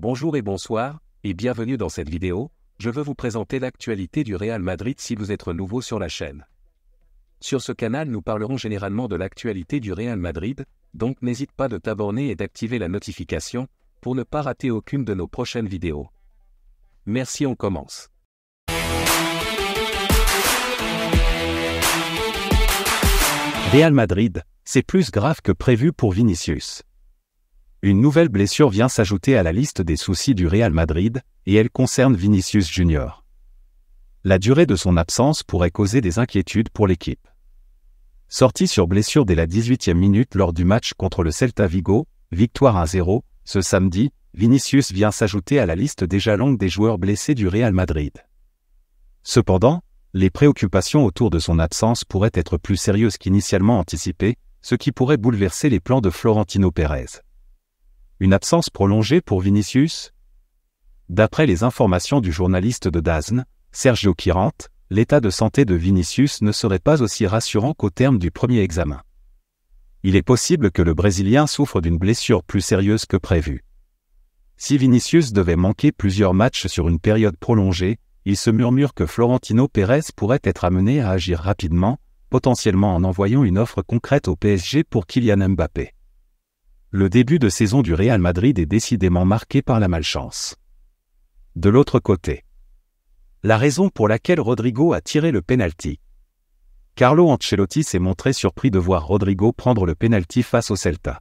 Bonjour et bonsoir, et bienvenue dans cette vidéo. Je veux vous présenter l'actualité du Real Madrid si vous êtes nouveau sur la chaîne. Sur ce canal, nous parlerons généralement de l'actualité du Real Madrid, donc n'hésite pas de t'abonner et d'activer la notification pour ne pas rater aucune de nos prochaines vidéos. Merci, on commence. Real Madrid, c'est plus grave que prévu pour Vinicius. Une nouvelle blessure vient s'ajouter à la liste des soucis du Real Madrid, et elle concerne Vinicius Junior. La durée de son absence pourrait causer des inquiétudes pour l'équipe. Sorti sur blessure dès la 18e minute lors du match contre le Celta Vigo, victoire 1-0, ce samedi, Vinicius vient s'ajouter à la liste déjà longue des joueurs blessés du Real Madrid. Cependant, les préoccupations autour de son absence pourraient être plus sérieuses qu'initialement anticipées, ce qui pourrait bouleverser les plans de Florentino Pérez. Une absence prolongée pour Vinicius? D'après les informations du journaliste de DAZN, Sergio Quirante, l'état de santé de Vinicius ne serait pas aussi rassurant qu'au terme du premier examen. Il est possible que le Brésilien souffre d'une blessure plus sérieuse que prévu. Si Vinicius devait manquer plusieurs matchs sur une période prolongée, il se murmure que Florentino Pérez pourrait être amené à agir rapidement, potentiellement en envoyant une offre concrète au PSG pour Kylian Mbappé. Le début de saison du Real Madrid est décidément marqué par la malchance. De l'autre côté, la raison pour laquelle Rodrigo a tiré le pénalty. Carlo Ancelotti s'est montré surpris de voir Rodrigo prendre le pénalty face au Celta.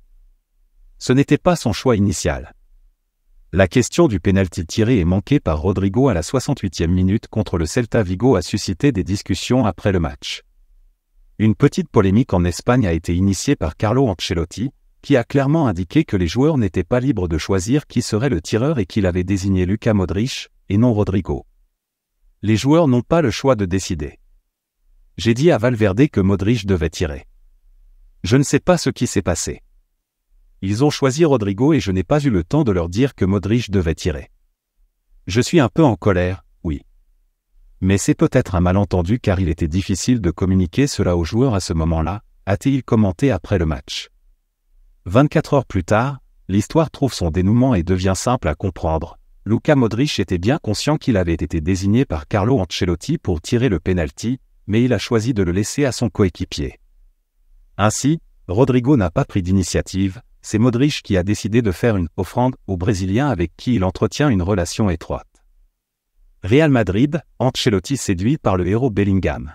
Ce n'était pas son choix initial. La question du pénalty tiré et manqué par Rodrigo à la 68e minute contre le Celta Vigo a suscité des discussions après le match. Une petite polémique en Espagne a été initiée par Carlo Ancelotti, qui a clairement indiqué que les joueurs n'étaient pas libres de choisir qui serait le tireur et qu'il avait désigné Luka Modric, et non Rodrigo. Les joueurs n'ont pas le choix de décider. J'ai dit à Valverde que Modric devait tirer. Je ne sais pas ce qui s'est passé. Ils ont choisi Rodrigo et je n'ai pas eu le temps de leur dire que Modric devait tirer. Je suis un peu en colère, oui. Mais c'est peut-être un malentendu car il était difficile de communiquer cela aux joueurs à ce moment-là, a-t-il commenté après le match. 24 heures plus tard, l'histoire trouve son dénouement et devient simple à comprendre. Luka Modric était bien conscient qu'il avait été désigné par Carlo Ancelotti pour tirer le pénalty, mais il a choisi de le laisser à son coéquipier. Ainsi, Rodrigo n'a pas pris d'initiative, c'est Modric qui a décidé de faire une offrande au Brésilien avec qui il entretient une relation étroite. Real Madrid, Ancelotti séduit par le héros Bellingham.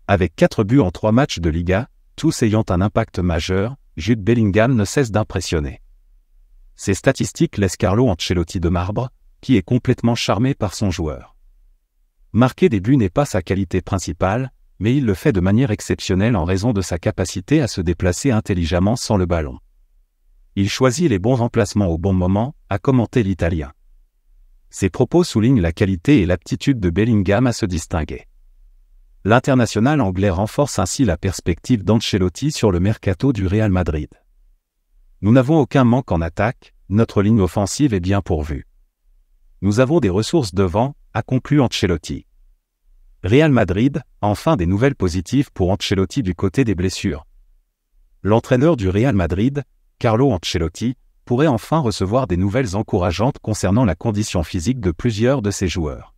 Avec 4 buts en 3 matchs de Liga, tous ayant un impact majeur, Jude Bellingham ne cesse d'impressionner. Ces statistiques laissent Carlo Ancelotti de marbre, qui est complètement charmé par son joueur. Marquer des buts n'est pas sa qualité principale, mais il le fait de manière exceptionnelle en raison de sa capacité à se déplacer intelligemment sans le ballon. Il choisit les bons emplacements au bon moment, a commenté l'Italien. Ses propos soulignent la qualité et l'aptitude de Bellingham à se distinguer. L'international anglais renforce ainsi la perspective d'Ancelotti sur le mercato du Real Madrid. Nous n'avons aucun manque en attaque, notre ligne offensive est bien pourvue. Nous avons des ressources devant, a conclu Ancelotti. Real Madrid, enfin des nouvelles positives pour Ancelotti du côté des blessures. L'entraîneur du Real Madrid, Carlo Ancelotti, pourrait enfin recevoir des nouvelles encourageantes concernant la condition physique de plusieurs de ses joueurs.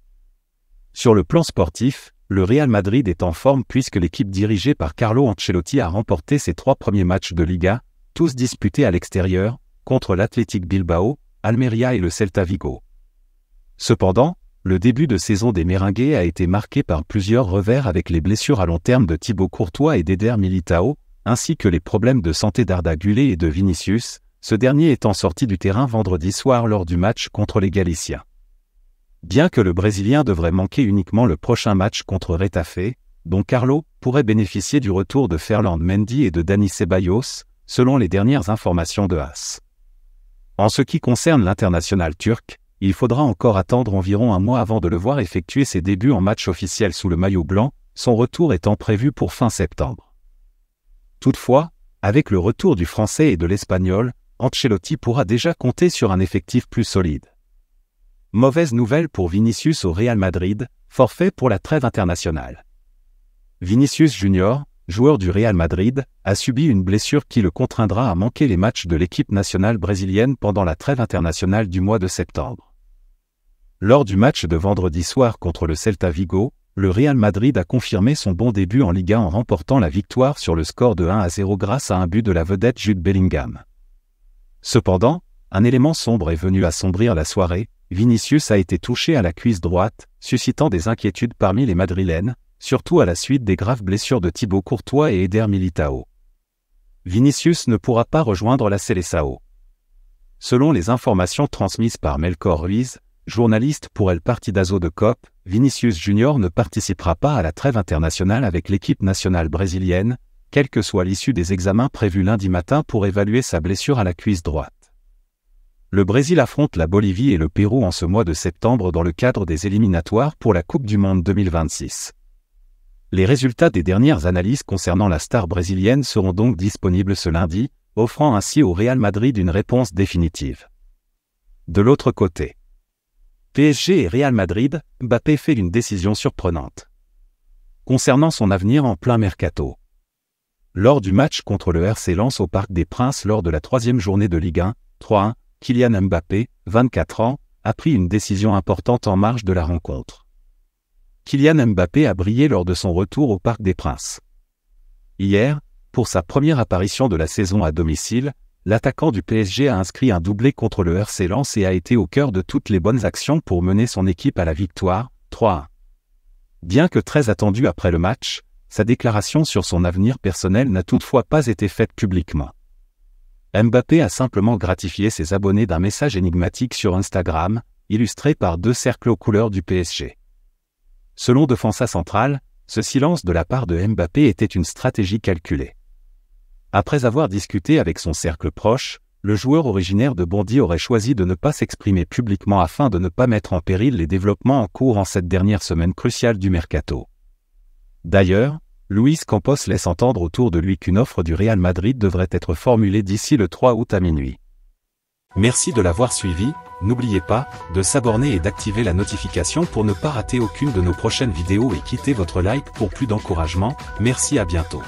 Sur le plan sportif, le Real Madrid est en forme puisque l'équipe dirigée par Carlo Ancelotti a remporté ses 3 premiers matchs de Liga, tous disputés à l'extérieur, contre l'Athletic Bilbao, Almeria et le Celta Vigo. Cependant, le début de saison des Merengues a été marqué par plusieurs revers avec les blessures à long terme de Thibaut Courtois et d'Eder Militao, ainsi que les problèmes de santé d'Arda Güler et de Vinicius, ce dernier étant sorti du terrain vendredi soir lors du match contre les Galiciens. Bien que le Brésilien devrait manquer uniquement le prochain match contre Retafe, dont Carlo pourrait bénéficier du retour de Ferland Mendy et de Dani Ceballos, selon les dernières informations de AS. En ce qui concerne l'international turc, il faudra encore attendre environ un mois avant de le voir effectuer ses débuts en match officiel sous le maillot blanc, son retour étant prévu pour fin septembre. Toutefois, avec le retour du Français et de l'Espagnol, Ancelotti pourra déjà compter sur un effectif plus solide. Mauvaise nouvelle pour Vinicius au Real Madrid, forfait pour la trêve internationale. Vinicius Junior, joueur du Real Madrid, a subi une blessure qui le contraindra à manquer les matchs de l'équipe nationale brésilienne pendant la trêve internationale du mois de septembre. Lors du match de vendredi soir contre le Celta Vigo, le Real Madrid a confirmé son bon début en Liga en remportant la victoire sur le score de 1-0 grâce à un but de la vedette Jude Bellingham. Cependant, un élément sombre est venu assombrir la soirée. Vinicius a été touché à la cuisse droite, suscitant des inquiétudes parmi les Madrilènes, surtout à la suite des graves blessures de Thibaut Courtois et Eder Militão. Vinicius ne pourra pas rejoindre la Seleção. Selon les informations transmises par Melchor Ruiz, journaliste pour El Partidazo de COP, Vinicius Junior ne participera pas à la trêve internationale avec l'équipe nationale brésilienne, quelle que soit l'issue des examens prévus lundi matin pour évaluer sa blessure à la cuisse droite. Le Brésil affronte la Bolivie et le Pérou en ce mois de septembre dans le cadre des éliminatoires pour la Coupe du Monde 2026. Les résultats des dernières analyses concernant la star brésilienne seront donc disponibles ce lundi, offrant ainsi au Real Madrid une réponse définitive. De l'autre côté, PSG et Real Madrid, Mbappé fait une décision surprenante concernant son avenir en plein mercato. Lors du match contre le RC Lens au Parc des Princes lors de la 3e journée de Ligue 1, 3-1, Kylian Mbappé, 24 ans, a pris une décision importante en marge de la rencontre. Kylian Mbappé a brillé lors de son retour au Parc des Princes. Hier, pour sa première apparition de la saison à domicile, l'attaquant du PSG a inscrit un doublé contre le RC Lens et a été au cœur de toutes les bonnes actions pour mener son équipe à la victoire, 3-1. Bien que très attendu après le match, sa déclaration sur son avenir personnel n'a toutefois pas été faite publiquement. Mbappé a simplement gratifié ses abonnés d'un message énigmatique sur Instagram, illustré par 2 cercles aux couleurs du PSG. Selon Defensa Central, ce silence de la part de Mbappé était une stratégie calculée. Après avoir discuté avec son cercle proche, le joueur originaire de Bondy aurait choisi de ne pas s'exprimer publiquement afin de ne pas mettre en péril les développements en cours en cette dernière semaine cruciale du mercato. D'ailleurs, Luis Campos laisse entendre autour de lui qu'une offre du Real Madrid devrait être formulée d'ici le 3 août à minuit. Merci de l'avoir suivi, n'oubliez pas de s'abonner et d'activer la notification pour ne pas rater aucune de nos prochaines vidéos et quittez votre like pour plus d'encouragement, merci à bientôt.